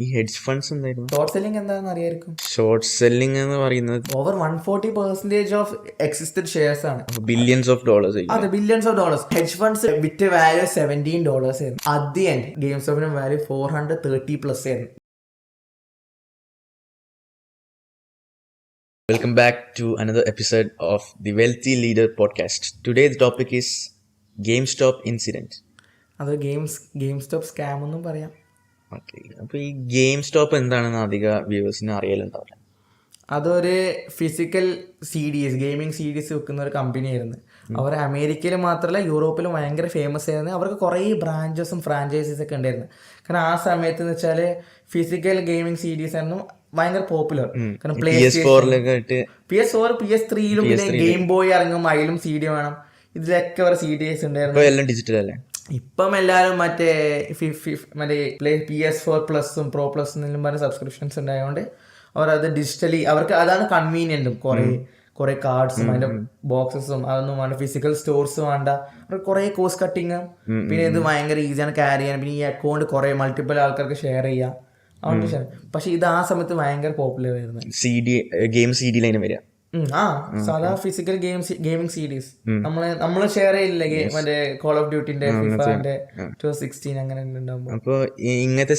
ഈ hedge funds എന്തായിരുന്നു? Short selling എന്താണെന്ന് അറിയായിരിക്കും. ഷോർട്ട് സെല്ലിംഗ് എന്ന് പറയുന്നത് ഓവർ 140% ഓഫ് എക്സിസ്റ്റഡ് ഷെയർസ് ആണ്. Billions of dollars. അതെ, billions of dollars. Hedge funds വിറ്റ് വാല്യൂ $17 ആയിരുന്നു. അറ്റ് ദി എൻഡ് ഗെയിം സ്റ്റോപ്പിന് വാല്യൂ 430+ ആയിരുന്നു. Welcome back to another episode of the Wealthy Leader podcast. Today's topic is GameStop incident. അത് game stop scam എന്നും പറയാം. Okay, അപ്പോൾ ഈ GameStop എന്താണെന്ന് അധിക വ്യൂവേഴ്സിന് അറിയലുണ്ടാവില്ല. അതൊരു ഫിസിക്കൽ CDs ഗെയിമിംഗ് CDs വിൽക്കുന്ന ഒരു കമ്പനിയായിരുന്നു. അവർ അമേരിക്കയിൽ മാത്രമല്ല യൂറോപ്പിലും ഭയങ്കര ഫേമസ് ആയിരുന്നു. അവർക്ക് കുറേ ബ്രാഞ്ചസും ഫ്രാഞ്ചൈസീസ് ഒക്കെ ഉണ്ടായിരുന്നു. കാരണം ആ സമയത്ത് എന്ന് വെച്ചാൽ ഫിസിക്കൽ ഗെയിമിംഗ് CDs ആയിരുന്നു ഭയങ്കര പോപ്പുലർ. കാരണം PS4 PS3യിലും പിന്നെ ഗെയിം ബോയ് ഇറങ്ങും, അതിലും CD വേണം. ഇതിലൊക്കെ അവർ CDs ഉണ്ടായിരുന്നു. എല്ലാം ഡിജിറ്റൽ അല്ലേ? ഇപ്പം എല്ലാവരും മറ്റേ PS4+ Pro Plus എന്നെല്ലാം പറഞ്ഞ സബ്സ്ക്രിപ്ഷൻസ് ഉണ്ടായതുകൊണ്ട് അവരത് ഡിജിറ്റലി അവർക്ക് അതാണ് കൺവീനിയൻറ്റും. കുറെ കാർഡ്സും അതിന്റെ ബോക്സസും അതൊന്നും വേണ്ട, ഫിസിക്കൽ സ്റ്റോർസ് വേണ്ട, കുറെ കോസ്റ്റ് കട്ടിങ്ങും. പിന്നെ ഇത് ഭയങ്കര ഈസിയാണ് ക്യാരി ചെയ്യാൻ. പിന്നെ ഈ അക്കൗണ്ട് കുറെ മൾട്ടിപ്പിൾ ആൾക്കാർക്ക് ഷെയർ ചെയ്യാം. അതുകൊണ്ട് പക്ഷെ ഇത് ആ സമയത്ത് ഭയങ്കര പോപ്പുലർ ആയിരുന്നു. ഗെയിം CD ലൈന് വരിക. സാധാ ഫിസിക്കൽ ഗെയിമിംഗ് CDs നമ്മള് ഷെയർ ചെയ്യില്ലേ, മറ്റേ കോൾ ഓഫ് ഡ്യൂട്ടിന്റെ ഫിഫാന്റെ 2016 അങ്ങനെ ഉണ്ടാകുമ്പോൾ. അപ്പൊ ഇങ്ങനത്തെ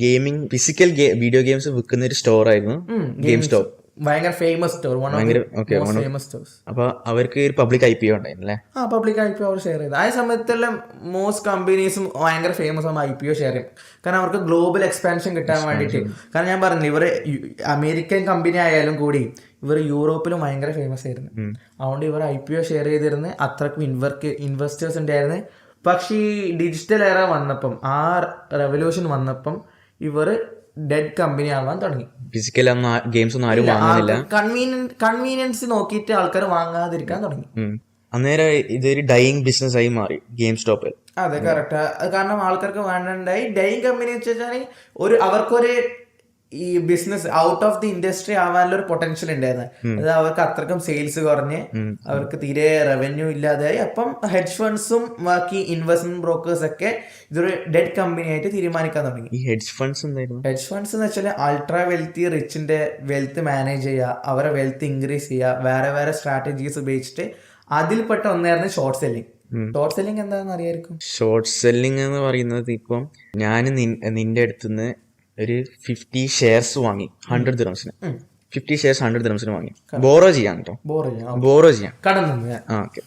ഗെയിമിംഗ് ഫിസിക്കൽ വീഡിയോ ഗെയിംസ് വിൽക്കുന്ന ഒരു സ്റ്റോർ ആയിരുന്നു GameStop. ഭയങ്കര ഫേമസ് സ്റ്റോർ, ഫേമസ് സ്റ്റോർസ്. അപ്പൊ അവർക്ക് ഒരു പബ്ലിക് IPO ഉണ്ടായിരുന്നല്ലേ? പബ്ലിക് IPO അവർ ഷെയർ ചെയ്തു. ആ സമയത്തെല്ലാം മോസ്റ്റ് കമ്പനീസും ഭയങ്കര ഫേമസ് ആകുമ്പോൾ IPO ഷെയർ ചെയ്യും. കാരണം അവർക്ക് ഗ്ലോബൽ എക്സ്പാൻഷൻ കിട്ടാൻ വേണ്ടിയിട്ട്. കാരണം ഞാൻ പറഞ്ഞില്ല, ഇവർ അമേരിക്കൻ കമ്പനി ആയാലും കൂടി ഇവർ യൂറോപ്പിലും ഭയങ്കര ഫേമസ് ആയിരുന്നു. അതുകൊണ്ട് ഇവർ IPO ഷെയർ ചെയ്തിരുന്നു. അത്രക്കും ഇൻവെസ്റ്റേഴ്സ് ഉണ്ടായിരുന്നു. പക്ഷേ ഈ ഡിജിറ്റൽ എറ വന്നപ്പം, ആ റെവല്യൂഷൻ വന്നപ്പം ഇവർ ഡെഡ് കമ്പനി ആവാൻ തുടങ്ങി. ഫിസിക്കൽ ഗെയിംസ് ഒന്നും ആരും വാങ്ങുന്നില്ല. കൺവീനിയൻസ് നോക്കിയിട്ട് ആൾക്കാർ വാങ്ങാതിരിക്കാൻ തുടങ്ങി. അന്നേരം ഇതൊരു ഡൈയിങ് ബിസിനസ് ആയി മാറി GameStop. അതെ, കറക്റ്റ്. കാരണം ആൾക്കാർക്ക് വേണ്ടണ്ടായി. ഡൈയിങ് കമ്പനി വെച്ചാൽ അവർക്കൊരു ഈ business out of the industry ആവാനുള്ള ഒരു പൊട്ടൻഷ്യൽ ഉണ്ടായിരുന്നു. അത് അവർക്ക് അത്രക്കും സെയിൽസ് കുറഞ്ഞ് അവർക്ക് തീരെ റവന്യൂ ഇല്ലാതായി. അപ്പം ഹെഡ്ജ് ഫണ്ട്സും ബാക്കി ഇൻവെസ്റ്റ്മെന്റ് ബ്രോക്കേഴ്സ് ഒക്കെ ഇതൊരു ഡെഡ് കമ്പനി ആയിട്ട് തീരുമാനിക്കാൻ തുടങ്ങി. ഈ ഹെഡ്ജ് ഫണ്ട്സ് എന്തായിരുന്നു? ഹെഡ്ജ് ഫണ്ട്സ് എന്ന് വെച്ചാൽ അൾട്രാ വെൽത്തി റിച്ചിന്റെ വെൽത്ത് മാനേജ് ചെയ്യുക, അവരെ വെൽത്ത് ഇൻക്രീസ് ചെയ്യുക, വേറെ വേറെ സ്ട്രാറ്റജീസ് ഉപയോഗിച്ചിട്ട്. അതിൽപ്പെട്ട ഒന്നായിരുന്നു ഷോർട്ട് സെല്ലിംഗ്. ഷോർട്ട് സെല്ലിംഗ് എന്താണെന്ന് അറിയായിരിക്കും. ഷോർട്ട് സെല്ലിംഗ് എന്ന് പറയുന്നത്, ഇപ്പം ഞാൻ നിന്റെ അടുത്തുനിന്ന് ഒരു 50 ഷെയർസ് വാങ്ങി 100 ദിർഹംസിന്. 50 ഷെയർസ് 100 ദിർഹംസിന് വാങ്ങി. ബോറോ ചെയ്യാൻ കേട്ടോ, ബോറോ ചെയ്യാം. ഓക്കെ,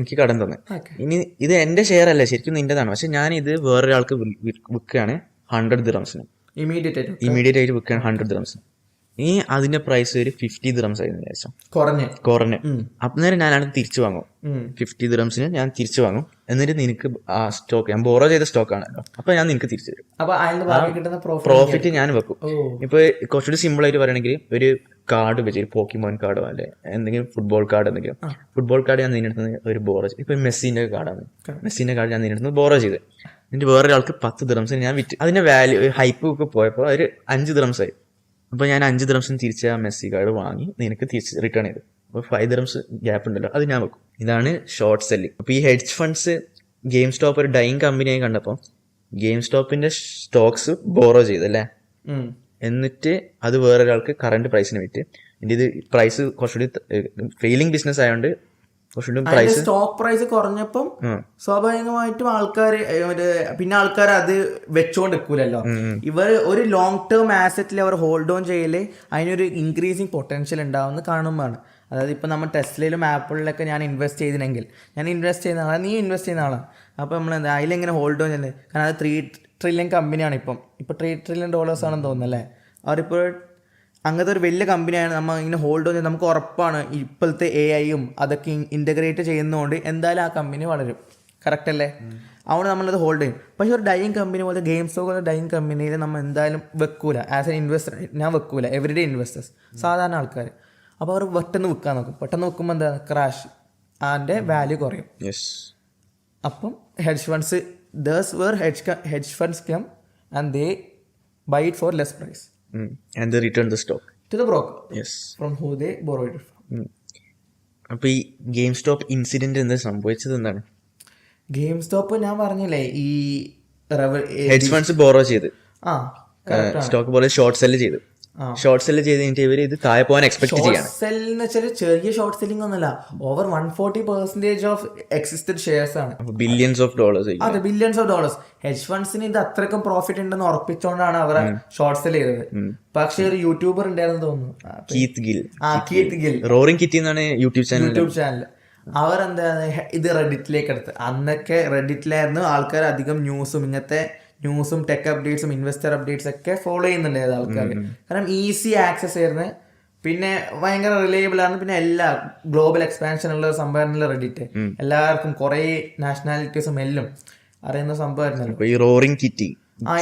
എനിക്ക് കടം തന്നെ. ഇനി ഇത് എന്റെ ഷെയർ അല്ല, ശരിക്കും നിന്റേതാണ്. പക്ഷെ ഞാൻ ഇത് വേറൊരാൾക്ക് വിൽക്കുകയാണ് 100 ദിർഹംസിന്. ഇമീഡിയറ്റ് ആയിട്ട് വിൽക്കുകയാണ് 100 ദിർഹംസിന്. ഇനി അതിന്റെ പ്രൈസ് ഒരു 50 ദിർഹംസ് ആയിരുന്നു ശേഷം കുറഞ്ഞ്. അന്നേരം ഞാനാണ് തിരിച്ചു വാങ്ങും. 50 ദിർഹംസിന് ഞാൻ തിരിച്ചു വാങ്ങും. എന്നിട്ട് നിനക്ക് ആ സ്റ്റോക്ക്, ഞാൻ ബോറോ ചെയ്ത സ്റ്റോക്ക് ആണല്ലോ, അപ്പൊ ഞാൻ നിനക്ക് തിരിച്ചു തരും. പ്രോഫിറ്റ് ഞാൻ വെക്കും. ഇപ്പൊ കുറച്ചുകൂടി സിമ്പിൾ ആയിട്ട് പറയണെങ്കിൽ, ഒരു കാർഡ് വെച്ച്, ഒരു പോക്കിമോൻ കാർഡോ അല്ലെ എന്തെങ്കിലും ഫുട്ബോൾ കാർഡ് എന്തെങ്കിലും, ഫുട്ബോൾ കാർഡ് ഞാൻ നിന്നെടുത്ത് ഒരു ബോറോ, ഇപ്പൊ മെസ്സിന്റെ കാർഡാണ്, മെസ്സിന്റെ കാർഡ് ഞാൻ നിന്നെടുത്ത് ബോറോ ചെയ്ത് എന്നിട്ട് വേറൊരാൾക്ക് 10 ദിർഹംസിന് ഞാൻ വിറ്റ്. അതിന്റെ വാല്യൂ ഹൈപ്പ് ഒക്കെ പോയപ്പോൾ ഒരു 5 ദിർഹംസ് ആയി. അപ്പൊ ഞാൻ 5 ദിർഹംസിന് തിരിച്ച് ആ മെസ്സി കാർഡ് വാങ്ങി നിനക്ക് തിരിച്ച് റിട്ടേൺ ചെയ്തു. അപ്പൊ 5 ദിർഹംസ് ഗ്യാപ്പ് ഉണ്ടല്ലോ, അത് ഞാൻ വെക്കും. ഇതാണ് ഷോർട്ട് സെല്ലിംഗ്. അപ്പൊ ഈ ഹെഡ്ജ് ഫണ്ട്സ് GameStop ഒരു ഡൈയിങ് കമ്പനിയായി കണ്ടപ്പോൾ GameStopന്റെ സ്റ്റോക്സ് ബോറോ ചെയ്തല്ലേ, എന്നിട്ട് അത് വേറൊരാൾക്ക് കറന്റ് പ്രൈസിന് വിറ്റ്. ഇത് പ്രൈസ് കുറച്ചുകൂടി ഫെയിലിംഗ് ബിസിനസ് ആയതുകൊണ്ട് സ്റ്റോക്ക് പ്രൈസ് കുറഞ്ഞപ്പം സ്വാഭാവികമായിട്ടും പിന്നെ ആൾക്കാർ അത് വെച്ചോണ്ട് നിൽക്കൂലല്ലോ. ഇവർ ഒരു ലോങ് ടേം ആസറ്റിൽ അവർ ഹോൾഡ് ഓൺ ചെയ്യല് അതിനൊരു ഇൻക്രീസിങ് പൊട്ടൻഷ്യൽ ഉണ്ടാവുമെന്ന് കാണുമ്പോഴാണ്. അതായത് ഇപ്പം നമ്മൾ ടെസ്ലയിലും ആപ്പിളിലൊക്കെ ഞാൻ ഇൻവെസ്റ്റ് ചെയ്തില്ലെങ്കിൽ, ഞാൻ ഇൻവെസ്റ്റ് ചെയ്യുന്ന ആളാണ്, നീ ഇൻവെസ്റ്റ് ചെയ്യുന്ന ആളാണ്. അപ്പോൾ നമ്മൾ എന്താ അതിലെങ്ങനെ ഹോൾഡ് ഓൺ ചെയ്യുന്നത്? കാരണം അത് 3 ട്രില്യൺ കമ്പനിയാണ്. ഇപ്പം $3 ട്രില്യൺ ആണെന്ന് തോന്നുന്നല്ലേ. അവരിപ്പോൾ അങ്ങനത്തെ ഒരു വലിയ കമ്പനിയാണ്. നമ്മൾ ഇങ്ങനെ ഹോൾഡ് ഓൺ ചെയ്ത് നമുക്ക് ഉറപ്പാണ് ഇപ്പോഴത്തെ AI അതൊക്കെ ഇൻ്റഗ്രേറ്റ് ചെയ്യുന്നതുകൊണ്ട് എന്തായാലും ആ കമ്പനി വളരും. കറക്റ്റ് അല്ലേ? അതുകൊണ്ട് നമ്മളത് ഹോൾഡ് ചെയ്യും. പക്ഷേ ഒരു ഡൈയിങ് കമ്പനി പോലെ GameStop പോലെ ഡൈയിങ് കമ്പനിയിൽ നമ്മൾ എന്തായാലും വെക്കൂല. ആസ് എൻ ഇൻവെസ്റ്റർ ഞാൻ വെക്കൂല. എവരിഡേ ഇൻവെസ്റ്റേഴ്സ്, സാധാരണ ആൾക്കാർ. അപ്പോൾ അവർ പെട്ടെന്ന് വിൽക്കാൻ നോക്കും. പെട്ടെന്ന് വെക്കുമ്പോൾ എന്താ, ക്രാഷ്, അതിൻ്റെ വാല്യൂ കുറയും. അപ്പം hedge funds hedge funds come and they buy it for less price. And they return the stock to the broker. Yes. From who they borrowed it from. അപ്പോൾ ഈ GameStop ഇൻസിഡന്റ് എന്താ സംഭവിച്ചത്? എന്താണ് GameStop ഞാൻ പറഞ്ഞില്ലേ, ഈ ഹെഡ്ജ് ഫണ്ട്സ് ബോറോ ചെയ്ത് stock പോലെ ഷോർട്ട് സെല്ല് ചെയ്തു. ഷോർട്ട് സെല്ല് ചെയ്ത് കഴിഞ്ഞിട്ട് ഇവര് ഇത് താഴെ പോകാൻ എക്സ്പെക്ട് ചെയ്യാണ്. സെൽ എന്ന് വെച്ചാൽ ചെറിയ ഷോർട്ട് സെല്ലിംഗ് ഒന്നുമല്ല, ഓവർ 140% ഓഫ് എക്സിസ്റ്റഡ് ഷെയർസ് ആണ്. Billions of dollars. അതെ, ബില്യൺസ് ഓഫ് ഡോളേഴ്സ്. ഹെഡ്ജ് ഫണ്ട്സിന് ഇത് അത്രയ്ക്കും പ്രോഫിറ്റ് ഉണ്ടെന്ന് ഉറപ്പിച്ചുകൊണ്ടാണ് അവരെ ഷോർട്ട് സെൽ ചെയ്തത്. പക്ഷെ ഒരു യൂട്യൂബർ ഉണ്ടായിരുന്നു തോന്നുന്നു, കീത്ത് ഗിൽ, റോറിംഗ് കിറ്റി എന്നാണ് യൂട്യൂബ് ചാനൽ. അവരെന്താ ഇത് റെഡിറ്റിലേക്ക് എടുത്ത്. അന്നൊക്കെ റെഡിറ്റിലായിരുന്നു ആൾക്കാർ അധികം ന്യൂസും ടെക് അപ്ഡേറ്റ്സും ഇൻവെസ്റ്റർ അപ്ഡേറ്റ്സ് ഒക്കെ ഫോളോ ചെയ്യുന്നുണ്ടായിരുന്നു ആൾക്കാർ. കാരണം ഈസി ആക്സസ് ആയിരുന്നു, പിന്നെ ഭയങ്കര റിലയബിൾ ആണ്, പിന്നെ എല്ലാ ഗ്ലോബൽ എക്സ്പാൻഷൻ ഉള്ള ഒരു സംഭവമായിരുന്നല്ലോ റെഡിറ്റ്. എല്ലാവർക്കും കുറെ നാഷണാലിറ്റീസും എല്ലാം അറിയുന്ന സംഭവമായിരുന്നല്ലോ ഈ റോറിംഗ് കിറ്റി.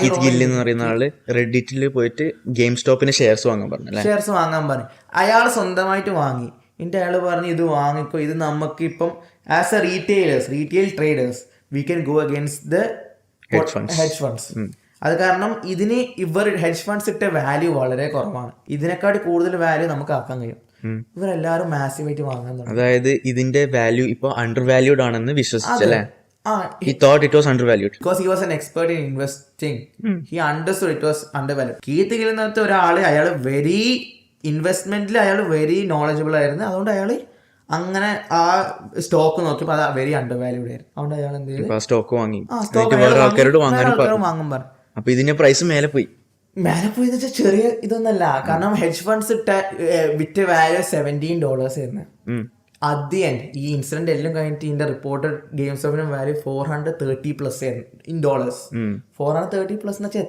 കീത്ത് ഗിൽ എന്ന് പറയുന്ന ആള് റെഡിറ്റിൽ പോയിട്ട് ഗെയിം സ്റ്റോപ്പിന് ഷെയർസ് വാങ്ങാൻ പറഞ്ഞു. അയാൾ സ്വന്തമായിട്ട് വാങ്ങി. എന്നിട്ട് അയാൾ പറഞ്ഞു ഇത് വാങ്ങിക്കോ, ഇത് നമുക്ക് ഇപ്പം as A retail traders we can go against the hedge funds. അത് കാരണം ഇതിന് ഹെഡ്ജ് ഫണ്ട്സ് ഇട്ട വാല്യൂ വളരെ കുറവാണ്. ഇതിനെക്കാട്ടി കൂടുതൽ വാല്യൂ നമുക്ക് ആക്കാൻ കഴിയും. ഇവരെല്ലാരും മാസീവായിട്ട് വാങ്ങാൻ തുടങ്ങി. അതായത് ഇതിന്റെ വാല്യൂ ഇപ്പൊ അണ്ടർ വാല്യൂഡ് ആണെന്ന് വിശ്വസിച്ചല്ലേ? He thought it was undervalued because he was an expert in investing. He understood it was undervalued. Keith Gill എന്നത്തെ ഒരാള്, അയാൾ ഇൻവെസ്റ്റ്മെന്റിൽ അയാൾ വെരി നോളജബിൾ ആയിരുന്നു. അതുകൊണ്ട് അയാൾ അങ്ങനെ ആ സ്റ്റോക്ക് നോക്കിയപ്പോൾ അത് വെരി അണ്ടർവാല്യൂഡ് ആയിരുന്നു. അതുകൊണ്ട് അയാൾ എന്ത് ചെയ്തു, സ്റ്റോക്ക് വാങ്ങി. വാങ്ങാൻ പറഞ്ഞു. അപ്പൊ ഇതിന്റെ പ്രൈസ് മേലെ പോയി എന്ന് വെച്ചാൽ ചെറിയ ഇതൊന്നല്ല. കാരണം ഹെഡ്ജ് ഫണ്ട്സ് വിറ്റ വാല്യൂ $17 ആയിരുന്നു. അറ്റ് ദി എൻഡ് ഈ ഇൻസിഡന്റ് എല്ലാം കഴിഞ്ഞിട്ട് ഇതിന്റെ റിപ്പോർട്ടഡ് ഗെയിം സ്റ്റോപ്പിന് വാല്യൂ $430+ ആയിരുന്നു ഇൻ ഡോളേഴ്സ്. $430+ എന്ന് വെച്ചാൽ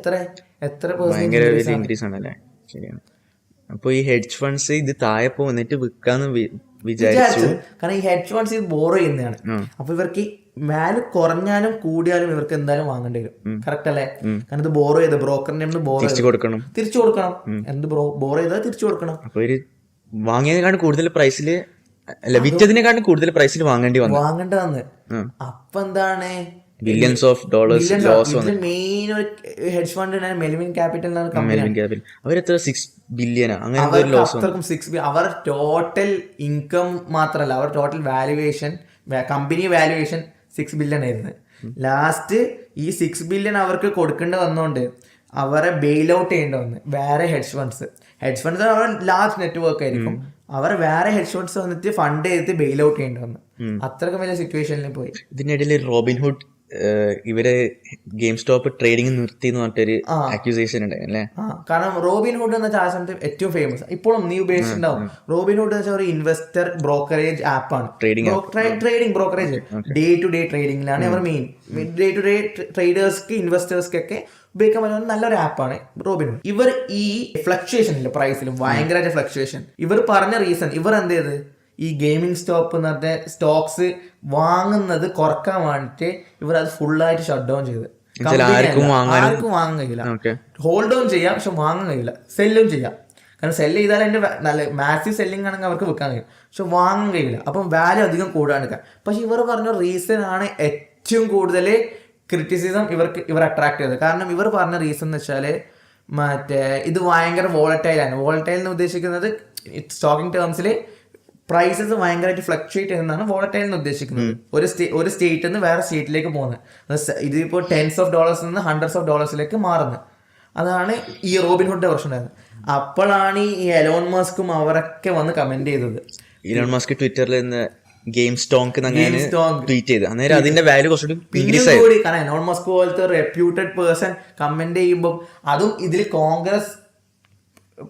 എത്ര ഇൻക്രീസ് ആണല്ലേ? ശരിയാണ്. അപ്പൊ ഈ ഹെഡ്ജ് ഫണ്ട്സ് ഇത് താഴെ പോന്നിട്ട് വിൽക്കാന്ന് വിചാരിച്ചു. കാരണം ഈ ഹെഡ്ജ് ഫണ്ട്സ് ഇത് ബോറോ ചെയ്യുന്നതാണ്. അപ്പൊ ഇവർക്ക് വാല്യൂ കുറഞ്ഞാലും കൂടിയാലും ഇവർക്ക് എന്തായാലും വാങ്ങേണ്ടി വരും. കറക്റ്റ് അല്ലേ? കാരണം ഇത് ബോറോ ചെയ്ത് ബ്രോക്കറിന്റെ തിരിച്ചു കൊടുക്കണം. എന്ത് ബോറോ ചെയ്താൽ തിരിച്ചു കൊടുക്കണം. അപ്പൊ ഒരു വാങ്ങിയതിനെക്കാളും കൂടുതൽ പ്രൈസില് അല്ല, വിറ്റതിനെക്കാളും കൂടുതൽ പ്രൈസിൽ വാങ്ങേണ്ടി വന്നു. അപ്പൊ എന്താണ് ബില്യൺസ് ഓഫ് ഡോളേഴ്സ് ലോസ് വന്നു. മെയിൻ ഒരു ഹെഡ്ജ് ഫണ്ട് മെൽവിൻ ക്യാപിറ്റൽ എന്നാണ് കമ്പനി. അവരെത്ര 6 ബില്യൺ അങ്ങനെ ലോസ് വന്നു. അവർ ടോട്ടൽ ഇൻകം മാത്രമല്ല, അവർ total valuation, company valuation 6 billion ആയിരുന്നു. ലാസ്റ്റ് ഈ 6 ബില്യൺ അവർക്ക് കൊടുക്കേണ്ടി വന്നോണ്ട് അവരെ ബെയിൽ ഔട്ട് ചെയ്യേണ്ടി വന്നു വേറെ ഹെഡ്ജ് ഫണ്ട്സ്. അവർ ലാർജ് നെറ്റ്വർക്ക് ആയിരിക്കും. അവർ വേറെ ഹെഡ്ജ് ഫണ്ട്സ് വന്നിട്ട് ഫണ്ട് ചെയ്തിട്ട് ബെയിൽ ഔട്ട് ചെയ്യേണ്ടി വന്നു. അത്രക്കും വലിയ സിറ്റുവേഷനിൽ പോയി. ഇതിനിടയിൽ റോബിൻഹുഡ് ഇവര് ഗെയിം സ്റ്റോപ്പ് ട്രേഡിംഗ് നിർത്തി എന്ന് പറഞ്ഞിട്ടൊരു അക്യൂസേഷൻ ഉണ്ടായിരുന്നല്ലേ? കാരണം റോബിൻഹുഡ് എന്ന ആ സമയത്ത് ഏറ്റവും ഫേമസ്, ഇപ്പോഴും നീ ഉപയോഗിച്ചിട്ടുണ്ടാവും. റോബിൻഹുഡ് എന്ന് വെച്ചാൽ ഒരു ഇൻവെസ്റ്റർ ബ്രോക്കറേജ് ആപ്പാണ്. Trading brokerage day to day ട്രേഡിംഗിലാണ് അവർ മെയിൻ. ഡേ ടു ഡേ ട്രേഡേഴ്സ്ക്ക് ഇൻവെസ്റ്റേഴ്സ്ക്കൊക്കെ ഉപയോഗിക്കാൻ പറ്റുന്ന നല്ലൊരു ആപ്പാണ് റോബിൻഹുഡ്. ഇവർ ഈ ഫ്ലക്ച്വേഷൻ ഇല്ല പ്രൈസിലും ഭയങ്കരമായിട്ട് ഫ്ലക്ച്വേഷൻ. ഇവർ പറഞ്ഞ റീസൺ, ഇവർ എന്ത് ചെയ്ത് ഈ ഗെയിമിംഗ് സ്റ്റോപ്പ് എന്ന് പറഞ്ഞ സ്റ്റോക്സ് വാങ്ങുന്നത് കുറക്കാൻ വേണ്ടിട്ട് ഇവർ അത് ഫുള്ളായിട്ട് ഷട്ട് ഡൗൺ ചെയ്ത്. ആർക്കും വാങ്ങാൻ കഴിയില്ല. ഹോൾഡ് ഓൺ ചെയ്യാം, പക്ഷെ വാങ്ങാൻ കഴിയില്ല. സെല്ലും ചെയ്യാം. കാരണം സെല്ല് ചെയ്താൽ അതിന്റെ നല്ല മാസീവ് സെല്ലിംഗ് ആണെങ്കിൽ അവർക്ക് വിൽക്കാൻ കഴിയും, പക്ഷെ വാങ്ങാൻ കഴിയില്ല. അപ്പം വാല്യൂ അധികം കൂടാണ്ടിരിക്കാം. പക്ഷെ ഇവർ പറഞ്ഞ റീസൺ ആണ് ഏറ്റവും കൂടുതൽ ക്രിറ്റിസിസം ഇവർ അട്രാക്ട് ചെയ്തത്. കാരണം ഇവർ പറഞ്ഞ റീസൺ എന്ന് വെച്ചാൽ ഇത് ഭയങ്കര വോളറ്റൈലാണ്. വോളറ്റൈൽ എന്ന് ഉദ്ദേശിക്കുന്നത് സ്റ്റോക്കിംഗ് ടേംസിൽ പ്രൈസസ് ഭയങ്കരമായിട്ട് ഫ്ലക്ച്വേറ്റ് ചെയ്യുന്നതാണ് വോളറ്റൈൽ എന്ന് ഉദ്ദേശിക്കുന്നത്. ഒരു സ്റ്റേറ്റിൽ നിന്ന് വേറെ സ്റ്റേറ്റിലേക്ക് പോകുന്നത്. ഇതിപ്പോൾ $10s നിന്ന് $100s മാറുന്നത്. അതാണ് ഈ റോബിൻഹുഡിന്റെ പ്രശ്നം ഉണ്ടായിരുന്നത്. അപ്പോഴാണ് ഈ എലോൺ മസ്കും അവരൊക്കെ വന്ന് കമന്റ് ചെയ്തത്. എലോൺ മസ്ക് ട്വിറ്ററിൽ നിന്ന് ഗെയിം സ്റ്റോക്ക് ട്വീറ്റ് ചെയ്ത് അന്നേരം അതിന്റെ വാല്യൂ കുറച്ചുകൂടി ഇൻക്രീസ് ആയി. കാരണം എലോൺ മസ്ക് പോലത്തെ റെപ്യൂട്ടഡ് പേഴ്സൺ കമന്റ് ചെയ്യുമ്പോൾ, അതും ഇതിൽ കോൺഗ്രസ്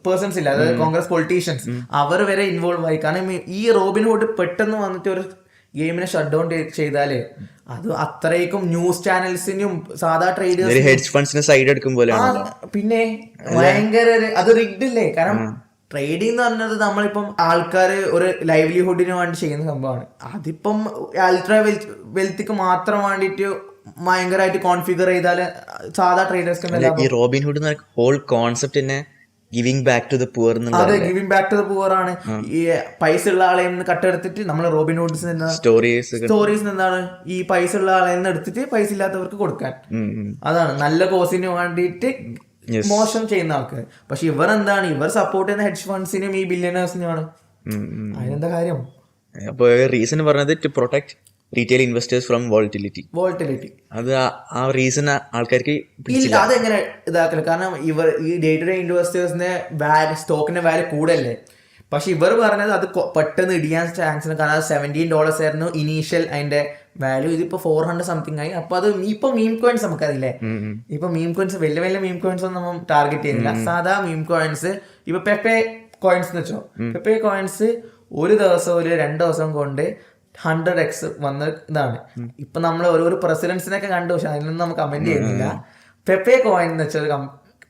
പേഴ്സൺസ് ഇല്ല, അതായത് കോൺഗ്രസ് പൊളിറ്റീഷ്യൻസ്, അവർ വരെ ഇൻവോൾവ് ആയി. കാരണം ഈ റോബിൻഹുഡ് പെട്ടെന്ന് വന്നിട്ട് ഒരു ഗെയിമിനെ ഷട്ട് ഡൗൺ ചെയ്താല് അത് അത്രയ്ക്കും ന്യൂസ് ചാനൽസിനും സാധാ ട്രേഡേഴ്സ് ഹെഡ്ജ് ഫണ്ട്സിന് സൈഡ് എടുക്കും പോലെ. പിന്നെ ഭയങ്കര അത് റിഗ്ഡ് ഇല്ലേ? കാരണം ട്രേഡിംഗ് എന്ന് പറഞ്ഞത് നമ്മളിപ്പം ആൾക്കാർ ഒരു ലൈവ്ലിഹുഡിന് വേണ്ടി ചെയ്യുന്ന സംഭവമാണ്. അതിപ്പം അൾട്രാ വെൽത്തിക്ക് മാത്രം വേണ്ടിയിട്ട് ഭയങ്കരമായിട്ട് കോൺഫിഗർ ചെയ്താല് സാധാ ട്രേഡേഴ്സ്. ഈ റോബിൻഹുഡ് ഹോൾ കോൺസെപ്റ്റ് തന്നെ giving back to the poor. അതെ, giving back to the poor ആണ്. ഈ പൈസ ഉള്ള ആളെ നിന്ന് കട്ടെടുത്തിട്ട് നമ്മൾ റോബിൻഹുഡ്സ് സ്റ്റോറീസ് എന്താണ് ഈ പൈസ ഉള്ള ആളെ നിന്ന് എടുത്തിട്ട് പൈസ ഇല്ലാത്തവർക്ക് കൊടുക്കാൻ. അതാണ് നല്ല കോസിന് വേണ്ടിയിട്ട് മോശം ചെയ്യുന്ന ആൾക്കാർ. പക്ഷെ ഇവർ എന്താണ്, ഇവർ സപ്പോർട്ട് ചെയ്യുന്ന ഹെഡ്ജ് ഫണ്ട്സിനും ഈ ബില്യനേഴ്സിനുമാണ്. അതിനെന്താ കാര്യം? അപ്പൊ റീസൺ പറഞ്ഞത് to protect retail investors from volatility. അത് ആ റീസൺ ആൾക്കാർക്ക് ഇല്ല, അതെങ്ങനെ ഇതാക്കല്? കാരണം ഇവർ ഈ ഡേ ടു ഡേ ഇൻവെസ്റ്റേഴ്സിന്റെ സ്റ്റോക്കിന്റെ വാല്യൂ കൂടല്ലേ. പക്ഷെ ഇവർ പറഞ്ഞത് അത് പെട്ടെന്ന് ഇടിയാൻ ചാൻസ് ഉണ്ട്. കാരണം അത് $17 ആയിരുന്നു ഇനീഷ്യൽ അതിന്റെ വാല്യൂ. ഇതിപ്പോ 400 സംതിങ് ആയി. അപ്പൊ അത് ഇപ്പൊ മീം കോയിൻസ് നമുക്കറിയില്ലേ, ഇപ്പൊ മീം കോയിൻസ് വലിയ വലിയ മീം കോയിൻസ് ഒന്നും നമ്മൾ ടാർഗറ്റ് ചെയ്യുന്നില്ല. സാധാ മീം കോയിൻസ് ഇപ്പൊ പെപ്പെ കോയിൻസ് എന്ന് വെച്ചോ, പെപ്പെ കോയിൻസ് ഒരു ദിവസം ഒരു 2 ദിവസം കൊണ്ട് 100x വന്ന ഇതാണ്. ഇപ്പൊ നമ്മൾ ഓരോ പ്രസിഡൻസിനൊക്കെ കണ്ടു, പക്ഷെ അതിനൊന്നും നമുക്ക് കമന്റ് ചെയ്യുന്നില്ല. പെപ്പെ കോയിൻ എന്ന് വെച്ചാൽ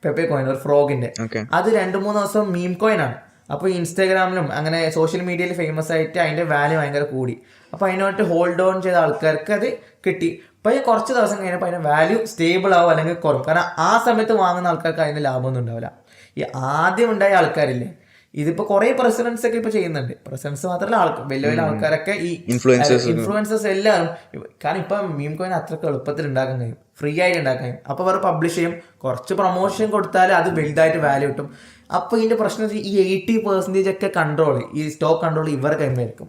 പെപ്പെ കോയിൻ ഒരു ഫ്രോഗിന്റെ, അത് 2-3 ദിവസം മീം കോയിൻ ആണ്. അപ്പോൾ ഇൻസ്റ്റാഗ്രാമിലും അങ്ങനെ സോഷ്യൽ മീഡിയയിൽ ഫേമസ് ആയിട്ട് അതിന്റെ വാല്യൂ ഭയങ്കര കൂടി. അപ്പോൾ അതിനോട്ട് ഹോൾഡ് ഓൺ ചെയ്ത ആൾക്കാർക്ക് അത് കിട്ടി. അപ്പോൾ കുറച്ച് ദിവസം കഴിഞ്ഞപ്പോൾ അതിന്റെ വാല്യൂ സ്റ്റേബിൾ ആവും അല്ലെങ്കിൽ കുറയും. കാരണം ആ സമയത്ത് വാങ്ങുന്ന ആൾക്കാർക്ക് അതിന് ലാഭമൊന്നും ഉണ്ടാവില്ല. ഈ ആദ്യം ഉണ്ടായ ആൾക്കാരില്ലേ, ഇതിപ്പോ കുറെ പ്രസിഡൻസ് ഒക്കെ ഇപ്പൊ ചെയ്യുന്നുണ്ട്. പ്രസിഡൻസ് മാത്രമല്ല, വലിയ വലിയ ആൾക്കാരൊക്കെ ഈ ഇൻഫ്ലുവൻസേഴ്സ് എല്ലാവരും. കാരണം ഇപ്പൊ മീം കോയിൻ അത്രക്ക് എളുപ്പത്തിൽ ഉണ്ടാക്കാൻ കഴിയും, ഫ്രീ ആയിട്ട് ഉണ്ടാക്കാൻ കഴിയും. അപ്പൊ അവർ പബ്ലിഷ് ചെയ്യും, കുറച്ച് പ്രൊമോഷൻ കൊടുത്താൽ അത് വലുതായിട്ട് വാല്യൂ കിട്ടും. അപ്പൊ ഇതിന്റെ പ്രശ്നം ഈ 80% ഒക്കെ കൺട്രോൾ, ഈ സ്റ്റോക്ക് കൺട്രോൾ ഇവർ കൈമായിരിക്കും.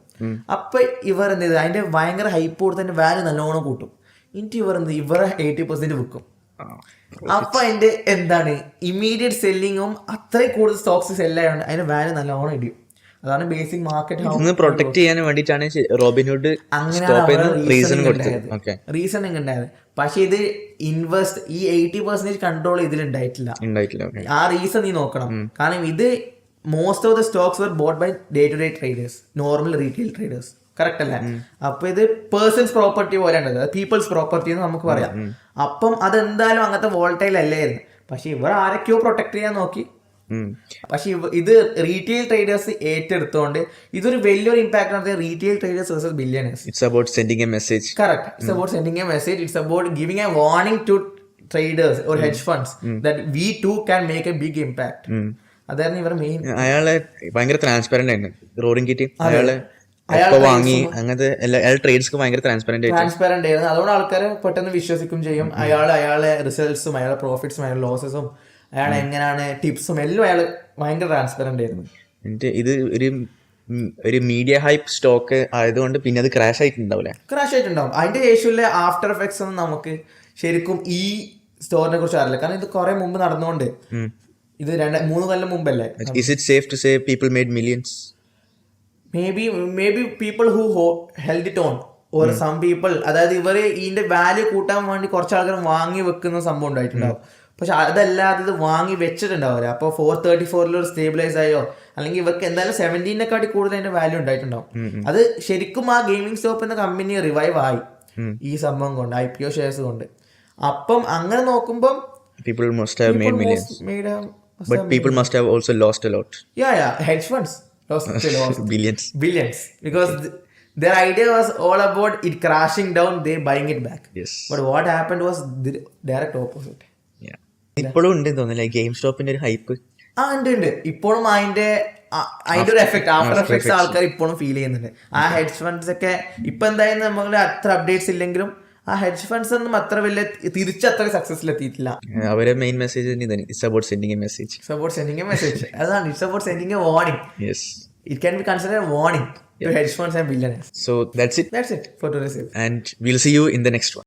അപ്പൊ ഇവർ എന്ത് ചെയ്ത് അതിന്റെ ഭയങ്കര ഹൈപ്പ് കൊടുത്ത് അതിന്റെ വാല്യൂ നല്ലോണം കൂട്ടും. എന്നിട്ട് ഇവർ എന്ത് ഇവരെ 80% വിൽക്കും. അപ്പൊ അതിന്റെ എന്താണ് ഇമ്മീഡിയറ്റ് സെല്ലിങ്ങും അത്രയും കൂടുതൽ സ്റ്റോക്സ് സെല്ലായതുകൊണ്ട് അതിന്റെ വാല്യൂ നല്ലോണം ഇടിയും. അതാണ് ബേസിക് മാർക്കറ്റ് പ്രൊട്ടക്ട് ചെയ്യാൻ വേണ്ടിയിട്ടാണ് റോബിൻഹുഡ് റീസൺ ഉണ്ടായത്. പക്ഷെ ഇത് ഇൻവെസ്റ്റ് ഈ 80% കൺട്രോൾ ഇതിലുണ്ടായിട്ടില്ല. ആ റീസൺ നീ നോക്കണം. കാരണം ഇത് most of the stocks were bought by day to day traders, normal retail traders. Correct അല്ലേ? അപ്പൊ ഇത് പേഴ്സൺസ് പ്രോപ്പർട്ടി പോലെ ഉണ്ടത്, പീപ്പിൾസ് പ്രോപ്പർട്ടി എന്ന് നമുക്ക് പറയാം. അപ്പം അതെന്തായാലും അങ്ങനത്തെ വോൾട്ടൈൽ അല്ലായിരുന്നു. പക്ഷെ ഇവർ ആരൊക്കെയോ പ്രൊട്ടക്ട് ചെയ്യാൻ നോക്കി. പക്ഷെ ഇത് റീറ്റെയിൽ ട്രേഡേഴ്സ് ഏറ്റെടുത്തോണ്ട് ഇതൊരു വലിയൊരു ഇമ്പാക്ട് ആണ്. Retail traders versus billionaires. It's about sending a message. Correct. It's about sending a message. It's about giving a warning to traders or hedge funds that we too can make a big impact. അതായിരുന്നു ഇവരുടെ main. അയാളെ ഭയങ്കര transparent ആയിരുന്നു roaring kitty. അയാളെ വാങ്ങി അങ്ങനത്തെ എല്ലാ ട്രേഡ്സ്ക്ക് ഭയങ്കര ട്രാൻസ്പെറന്റ് ആയിരുന്നു. അതുകൊണ്ട് ആൾക്കാർ പെട്ടെന്ന് വിശ്വസിക്കും ചെയ്യും. അയാളെ റിസൾട്ട്സും അയാളെ പ്രോഫിറ്റ്സും അയാളെ ലോസസും അയാൾ എങ്ങനെയാണ് ടിപ്സും എല്ലാം അയാൾ ഭയങ്കര ട്രാൻസ്പെറന്റ് ആയിരുന്നു. ഇത് ഒരു മീഡിയ ഹൈപ്പ് സ്റ്റോക്ക് ആയതുകൊണ്ട് പിന്നെ അത് ക്രാഷ് ആയിട്ടുണ്ടാവില്ല. അതിന്റെ ശേഷമുള്ള ആഫ്റ്റർ എഫക്ട്സ് ഒന്നും നമുക്ക് ശരിക്കും ഈ സ്റ്റോറിനെ കുറിച്ച് അറിയില്ല. കാരണം ഇത് കുറെ മുമ്പ് നടന്നുകൊണ്ട്, ഇത് 2-3 കൊല്ലം മുമ്പല്ലേ. Is it safe to say people made millions? Maybe people who held it on or some people, അതായത് ഇവര് ഇതിന്റെ വാല്യൂ കൂട്ടാൻ വേണ്ടി കുറച്ച് ആൾക്കാർ വാങ്ങി വെക്കുന്ന സംഭവം ഉണ്ടായിട്ടുണ്ടാവും. പക്ഷെ അതല്ലാതെ ഇത് വാങ്ങി വെച്ചിട്ടുണ്ടാവില്ല. അപ്പോൾ 434 ഒരു സ്റ്റേബിലൈസ് ആയോ, അല്ലെങ്കിൽ ഇവർക്ക് എന്തായാലും 17-നെക്കാട്ടി കൂടുതൽ അതിന്റെ വാല്യൂ ഉണ്ടായിട്ടുണ്ടാവും. അത് ശരിക്കും ആ ഗെയിമിംഗ് സ്റ്റോപ്പ് എന്ന കമ്പനി റിവൈവ് ആയി ഈ സംഭവം കൊണ്ട്, IPO ഷെയർസ് കൊണ്ട്. അപ്പം അങ്ങനെ നോക്കുമ്പം people must have made millions, but people must have also lost a lot. Hedge funds lost billions because their idea was all about it crashing down, they buying it back. Yes, but what happened was the direct opposite. ഇപ്പോഴും ഉണ്ട് തോന്നുന്നില്ല game സ്റ്റോപ്പിന്റെ ഒരു hype. ഉണ്ട് ഇപ്പോഴും. അതിന്റെ ഒരു effect, after effects ആൾക്കാർ ഇപ്പോഴും ഫീൽ ചെയ്യുന്നുണ്ട്. ആ ഹെഡ്ജ് ഫണ്ട്സ് ഒക്കെ ഇപ്പൊ എന്തായാലും നമ്മൾ അത്ര അപ്ഡേറ്റ്സ് ഇല്ലെങ്കിലും ആ ഹെഡ്ജ് ഫണ്ട്സ് ഒന്നും അത്ര വലിയ തിരിച്ചത്ര സക്സസിൽ എത്തിയിട്ടില്ല. അവരെ main message it's about sending a message. അതാണ് it's about sending a warning. It can be considered a warning to hedge funds and billionaires. So that's it for today's episode. And we'll see you in the next one.